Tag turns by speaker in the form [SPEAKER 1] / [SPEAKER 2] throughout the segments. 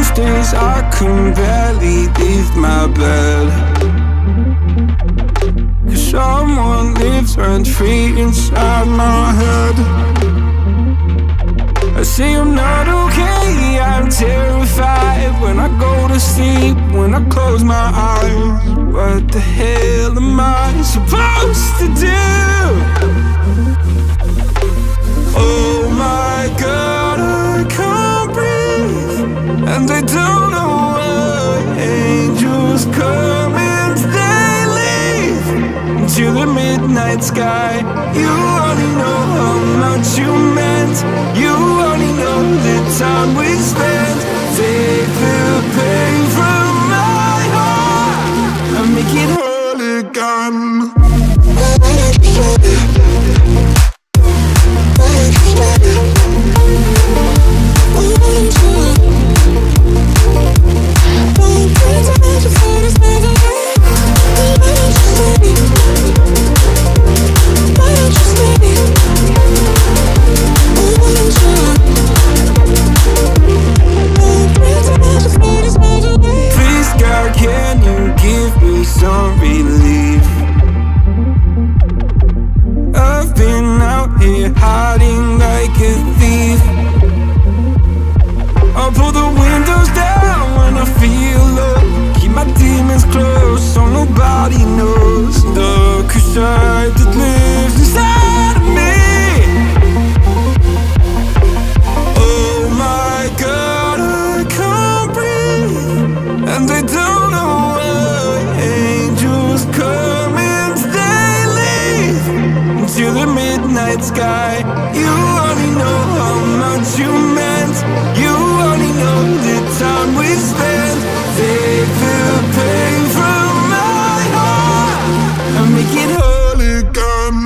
[SPEAKER 1] most days I can barely leave my bed, 'cause someone lives rent-free inside my head. I say I'm not okay, I'm terrified when I go to sleep, when I close my eyes. What the hell am I supposed to do? Oh my God, I can't breathe, and I don't know why. Angels come and they leave into the midnight sky. You only know how much you meant. You only know the time we spent. Take the pain from my heart and make it whole again. Some relief. I've been out here hiding like a thief. I'll pull the windows down when I feel low. Keep my demons close so nobody knows the crusade that lives inside of me. Oh my God, I can't breathe, and I don't know why. Angels come and they leave into the midnight sky. You only know how much you meant. You only know the time we spent. Take the pain from my heart and make it whole again.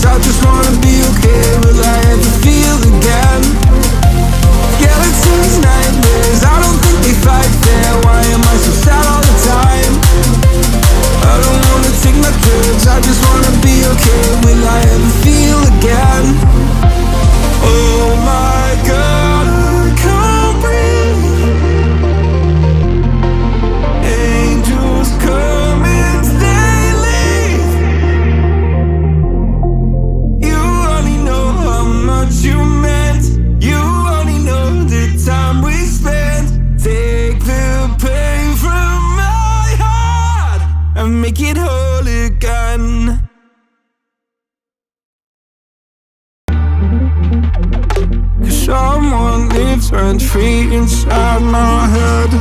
[SPEAKER 1] I just wanna be okay. Will I ever feel again? Skeletons, nightmares, I don't think they fight fair. Why am I so sad all the time? I don't wanna take my drugs, I just wanna be okay. Will I ever feel again? Oh my God, I can't breathe. Angels come and they leave. You only know how much you meant. You only know the time we spent. Take the pain from my heart and make it whole again. Someone lives rent-free inside my head.